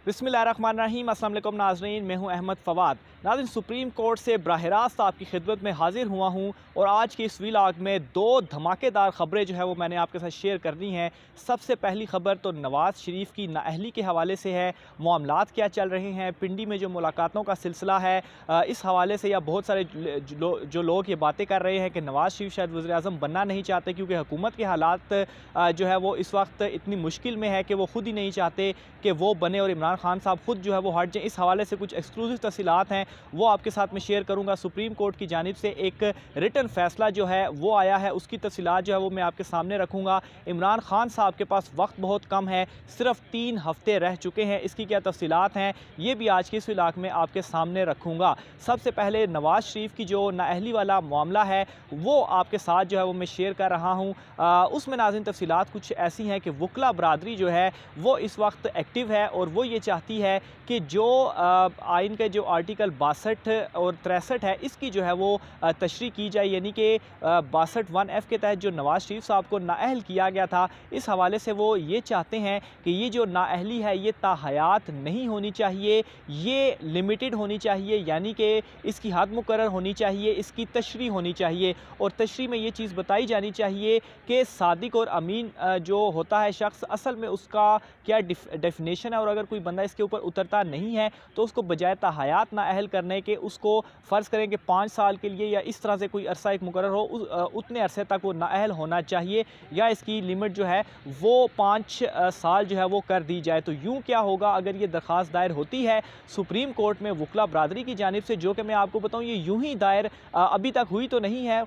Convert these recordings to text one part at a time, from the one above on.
बिस्मिल्लाहिर्रहमानिर्रहीम। अस्सलाम वालेकुम नाज़रीन, मैं हूं अहमद फ़वाद। नाज़रीन, सुप्रीम कोर्ट से बराह रास्त आपकी खिदमत में हाजिर हुआ हूं और आज की इस व्लॉग में दो धमाकेदार ख़बरें जो है वो मैंने आपके साथ शेयर करनी है। सबसे पहली ख़बर तो नवाज़ शरीफ की नाअहली के हवाले से है। मामलात क्या चल रहे हैं, पिंडी में जो मुलाकातों का सिलसिला है, इस हवाले से या बहुत सारे जो लोग ये बातें कर रहे हैं कि नवाज़ शरीफ शायद वज़ीर-ए-आज़म बनना नहीं चाहते क्योंकि हुकूमत के हालात जो है वो इस वक्त इतनी मुश्किल में है कि वो ख़ुद ही नहीं चाहते कि वो बने और इमरान खान साहब खुद जो है वो हट जाएं। इस हवाले से कुछ एक्सक्लूसिव तफसीलात हैं वो आपके साथ में शेयर करूंगा। सुप्रीम कोर्ट की जानिब से एक रिटन फैसला जो है वो आया है, उसकी तफसीलात जो है वो मैं आपके सामने रखूंगा। इमरान खान साहब के पास वक्त बहुत कम है, सिर्फ 3 हफ्ते रह चुके हैं। इसकी क्या तफसीलात हैं ये भी आज के इस व्लॉग में आपके सामने रखूँगा। सबसे पहले नवाज़ शरीफ की जो नाअहली वाला मामला है वो आपके साथ जो है वो मैं शेयर कर रहा हूँ। उसमें नाज़रीन तफसीलात कुछ ऐसी हैं कि वकला बरादरी जो है वो इस वक्त एक्टिव है और वो ये चाहती है कि जो आइन के जो आर्टिकल 62 और 63 है इसकी जो है वो तशरीह की जाए, यानी कि 62(1)(f) के तहत जो नवाज़ शरीफ साहब को नाअहल किया गया था, इस हवाले से वो ये चाहते हैं कि ये जो नाअहली है ये ताहयात नहीं होनी चाहिए, ये लिमिटेड होनी चाहिए, यानी कि इसकी हद मुकर्रर होनी चाहिए, इसकी तशरीह होनी चाहिए। और तशरीह में ये चीज़ बताई जानी चाहिए कि सादिक और अमीन जो होता है शख्स, असल में उसका क्या डेफिनेशन है, और अगर कोई बंदा इसके ऊपर उतरता नहीं है तो उसको बजाय ताहयात नाअहल करने के उसको फ़र्ज़ करें कि 5 साल के लिए या इस तरह से कोई अरसा एक मुकर्रर हो, उतने अरसे तक वो नाअहल होना चाहिए या इसकी लिमिट जो है वो 5 साल जो है वो कर दी जाए। तो यूँ क्या होगा अगर ये दरख्वास्त दायर होती है सुप्रीम कोर्ट में वकला बरादरी की जानिब से, जो कि मैं आपको बताऊँ ये यूँ ही दायर अभी तक हुई तो नहीं है,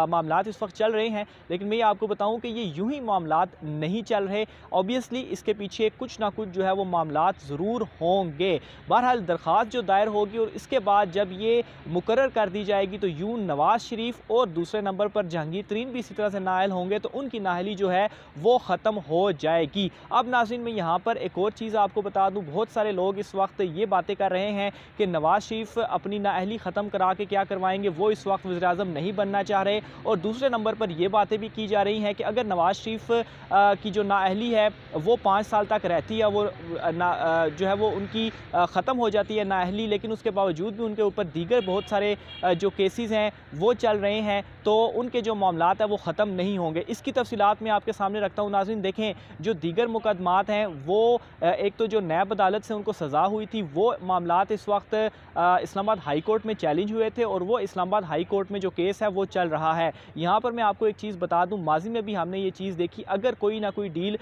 मामलात इस वक्त चल रहे हैं, लेकिन मैं ये आपको बताऊँ कि ये यूँ ही मामलात नहीं चल रहे। ऑब्वियसली इसके पीछे कुछ ना कुछ जो है वो मामलात ज़रूर होंगे। बहरहाल दरख्वास्त जो दायर होगी और इसके बाद जब ये मुकर्रर कर दी जाएगी तो यूँ नवाज़ शरीफ और दूसरे नंबर पर जहांगीर तरीन भी इसी तरह से नाअहल होंगे तो उनकी नाअहली जो है वो ख़त्म हो जाएगी। अब नाज़रीन मैं यहाँ पर एक और चीज़ आपको बता दूँ, बहुत सारे लोग इस वक्त ये बातें कर रहे हैं कि नवाज़ शरीफ अपनी नाअहली ख़त्म करा के क्या करवाएंगे, वो इस वक्त वज़ीर-ए-आज़म नहीं बनना चाह रहे। और दूसरे नंबर पर ये बातें भी की जा रही हैं कि अगर नवाज़ शरीफ की जो नाअहली है वो 5 साल तक रहती है, वो जो है वो उनकी ख़त्म हो जाती है नाअहली, लेकिन उसके बावजूद भी उनके ऊपर दीगर बहुत सारे जो केसेस हैं वो चल रहे हैं, तो उनके जो मामलात हैं वो ख़त्म नहीं होंगे। इसकी तफसीलात मैं आपके सामने रखता हूँ। नाज़रीन देखें, जो दीगर मुकदमात हैं वो एक तो जो नैब अदालत से उनको सज़ा हुई थी वो मामलात इस वक्त इस्लामाबाद हाई कोर्ट में चैलेंज हुए थे और वो इस्लामाबाद हाई कोर्ट में जो केस है वो चल रहा है। यहाँ पर मैं आपको एक चीज़ बता दूँ, माजी में भी हमने ये चीज़ देखी, अगर कोई ना कोई डील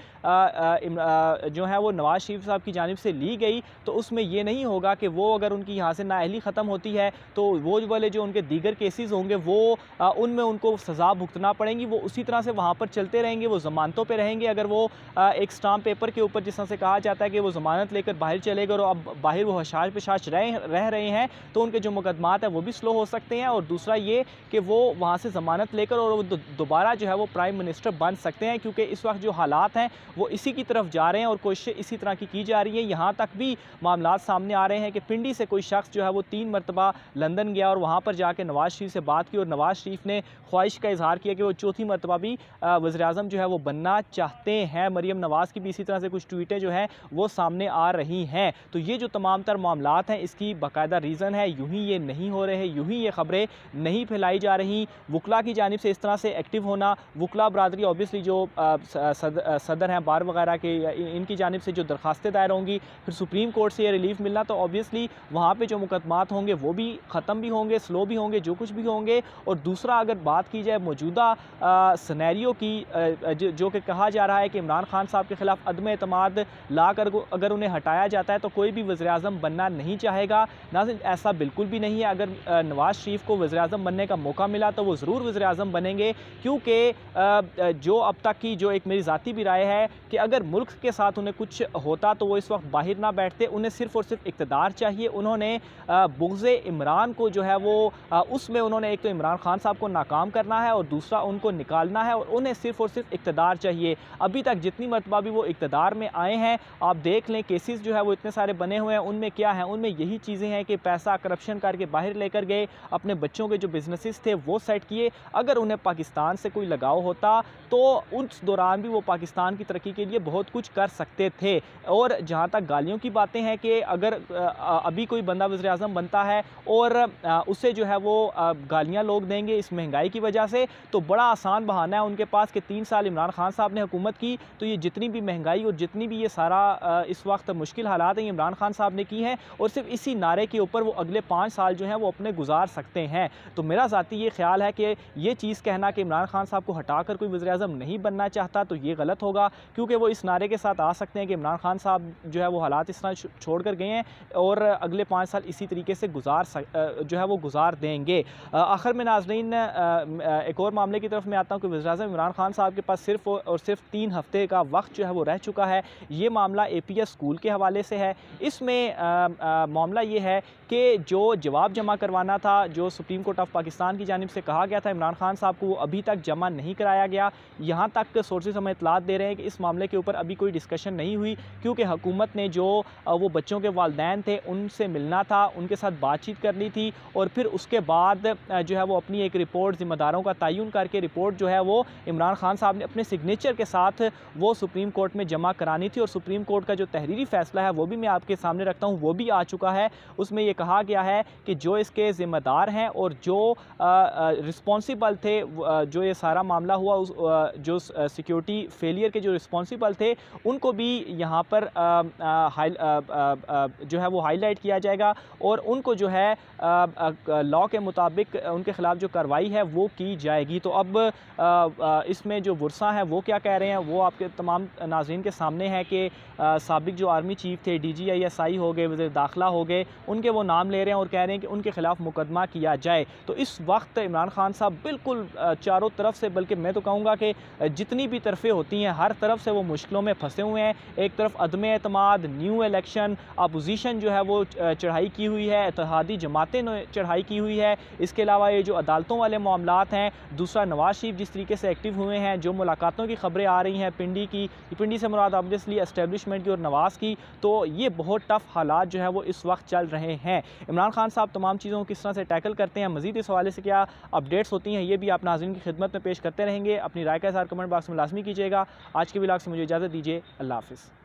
जो है वो नवाज़ शरीफ साहब की जानिब से ली गई तो उसमें ये नहीं होगा कि वो अगर उनकी यहाँ से नाअहली ख़त्म होती है तो वो वाले जो उनके दीगर केसेस होंगे वो उनमें उनको सज़ा भुगतना पड़ेंगी, वो उसी तरह से वहाँ पर चलते रहेंगे, वो ज़मानतों पे रहेंगे। अगर वो एक स्टाम्प पेपर के ऊपर जिस तरह से कहा जाता है कि वो ज़मानत लेकर बाहर चले गए और अब बाहर वो हशाश पेशाश रह रहे हैं तो उनके जो मुकदमात हैं वो भी स्लो हो सकते हैं। और दूसरा ये कि वो वहाँ से ज़मानत लेकर और दोबारा जो है वो प्राइम मिनिस्टर बन सकते हैं, क्योंकि इस वक्त जो हालात हैं वो इसी की तरफ जा रहे हैं और कोशिशें इसी तरह की जा रही है। यहाँ तक भी मामलात सामने आ रहे हैं कि पिंडी से कोई शख्स जो है वो 3 मरतबा लंदन गया और वहाँ पर जाके नवाज़ शरीफ से बात की और नवाज़ शरीफ ने ख्वाहिश का इजहार किया कि वो चौथी मरतबा भी वज़ीर-ए-आज़म जो है वो बनना चाहते हैं। मरीम नवाज़ की भी इसी तरह से कुछ ट्वीटें जो हैं वो सामने आ रही हैं। तो ये जो तमाम तर मामलात हैं इसकी बाकायदा रीज़न है, यूँ ही ये नहीं हो रहे, यूँ ही ये ख़बरें नहीं फैलाई जा रही। वकला की जानिब से इस तरह से एक्टिव होना, वकला बरादरी ऑब्वियसली जो सदर हैं बार वगैरह के, इनकी जानिब से जो दरखास्तें दायर होंगी, फिर सुप्रीम कोर्ट से ये रिलीफ मिलना, तो ऑब्वियसली वहाँ पे जो मुकदमात होंगे वो भी ख़त्म भी होंगे, स्लो भी होंगे, जो कुछ भी होंगे। और दूसरा अगर बात की जाए मौजूदा सिनेरियो की, जो कि कहा जा रहा है कि इमरान खान साहब के ख़िलाफ़ अदम एतमाद ला कर अगर उन्हें हटाया जाता है तो कोई भी वज़ीर-ए-आज़म बनना नहीं चाहेगा। नाज़रीन ऐसा बिल्कुल भी नहीं है। अगर नवाज़ शरीफ को वज़ीर-ए-आज़म बनने का मौका मिला तो वो ज़रूर वज़ीर-ए-आज़म बनेंगे, क्योंकि जो अब तक की जो एक मेरी ज़ाती भी राय है कि अगर मुल्क के साथ उन्हें कुछ होता तो वो इस वक्त बाहर ना बैठते। उन्हें सिर्फ़ और सिर्फ इक़्तिदार चाहिए। उन्होंने बुग़्ज़ इमरान को जो है वो उसमें उन्होंने एक तो इमरान खान साहब को नाकाम करना है और दूसरा उनको निकालना है, और उन्हें सिर्फ़ और सिर्फ इक़्तिदार चाहिए। अभी तक जितनी मरतबा भी वो इक़्तिदार में आए हैं, आप देख लें केसेस जो है वो इतने सारे बने हुए हैं, उनमें क्या है, उनमें यही चीज़ें हैं कि पैसा करप्शन करके बाहर लेकर गए, अपने बच्चों के जो बिजनेसेस थे वो सेट किए। अगर उन्हें पाकिस्तान से कोई लगाव होता तो उस दौरान भी वो पाकिस्तान की तरक्की के लिए बहुत कुछ कर सकते थे। और जहाँ तक गालियों की बातें हैं कि अगर अभी कोई बंदा वज़ीर आज़म बनता है और उसे जो है वो गालियाँ लोग देंगे इस महंगाई की वजह से, तो बड़ा आसान बहाना है उनके पास कि 3 साल इमरान खान साहब ने हुकूमत की, तो ये जितनी भी महंगाई और जितनी भी ये सारा इस वक्त मुश्किल हालात हैं, इमरान खान साहब ने की हैं, और सिर्फ इसी नारे के ऊपर वो अगले 5 साल जो हैं वो अपने गुजार सकते हैं। तो मेरा ज़ाती ये ख्याल है कि ये चीज़ कहना कि इमरान खान साहब को हटाकर कोई वज़ीर आज़म नहीं बनना चाहता, तो ये गलत होगा, क्योंकि वो इस नारे के साथ आ सकते हैं कि इमरान खान साहब जो है वो हालात इस तरह छोड़ कर गए हैं और अगले 5 साल इसी तरीके से जो है वो गुजार देंगे। आखिर में नाज़रीन, एक और मामले की तरफ मैं आता हूँ कि वज़ीर आज़म इमरान खान साहब के पास सिर्फ़ और सिर्फ 3 हफ़्ते का वक्त जो है वो रह चुका है। ये मामला APS स्कूल के हवाले से है। इसमें मामला ये है कि जो जवाब जमा करवाना था, जो सुप्रीम कोर्ट ऑफ पाकिस्तान की जानिब से कहा गया था इमरान खान साहब को, वो अभी तक जमा नहीं कराया गया। यहाँ तक सोर्सेज हमें इत्तलात दे रहे हैं कि इस मामले के ऊपर अभी कोई डिस्कशन नहीं हुई, क्योंकि हुकूमत ने जो वो बच्चों के वालिदैन थे उनसे मिलना था, उनके साथ बातचीत करनी थी, और फिर उसके बाद जो है वो अपनी एक रिपोर्ट, ज़िम्मेदारों का तयन करके रिपोर्ट जो है वो इमरान खान साहब ने अपने सिग्नेचर के साथ वो सुप्रीम कोर्ट में जमा करानी थी। और सुप्रीम कोर्ट का जो तहरीरी फ़ैसला है वो भी मैं आपके सामने रखता हूँ, वो भी आ चुका है। उसमें ये कहा गया है कि जो इसके ज़िम्मेदार हैं और जो रिस्पॉन्सिबल थे, जो ये सारा मामला हुआ, जो सिक्योरिटी फेलियर के जो रिस्पॉन्सिबल थे, उनको भी यहाँ पर जो है वो हाईलाइट किया जाएगा, और उनको जो है लॉ के मुताबिक उनके ख़िलाफ़ जो कार्रवाई है वो की जाएगी। तो अब इसमें जो वर्सा हैं वो क्या कह रहे हैं वो आपके तमाम नाज़रीन के सामने है कि साबिक जो आर्मी चीफ़ थे, DGISI हो गए, वज़ीर दाखिला हो गए, उनके वो नाम ले रहे हैं और कह रहे हैं कि उनके ख़िलाफ़ मुकदमा किया जाए। तो इस वक्त इमरान खान साहब बिल्कुल चारों तरफ से, बल्कि मैं तो कहूँगा कि जितनी भी तरफ़ें होती हैं हर तरफ से वो मुश्किलों में फंसे हुए हैं। एक तरफ अदम एतमाद, न्यू इलेक्शन, अपोजिशन जो है वो चढ़ाई की हुई है, इत्तेहादी जमातें ने चढ़ाई की हुई है। इसके अलावा ये जो अदालतों वाले मामलात हैं, दूसरा नवाज शरीफ जिस तरीके से एक्टिव हुए हैं, जो मुलाकातों की खबरें आ रही हैं पिंडी से मुराद ऑब्वियसली एस्टेब्लिशमेंट की और नवाज़ की, तो ये बहुत टफ हालात जो है वो इस वक्त चल रहे हैं। इमरान खान साहब तमाम चीज़ों को किस तरह से टैकल करते हैं, मज़ीद इस हवाले से क्या अपडेट्स होती हैं, ये भी आप नाज़रीन की खिदमत में पेश करते रहेंगे। अपनी राय का इज़हार कमेंट बॉक्स में लाजमी कीजिएगा। आज के व्लॉग से मुझे इजाज़त दीजिए। अल्लाह हाफ़िज़।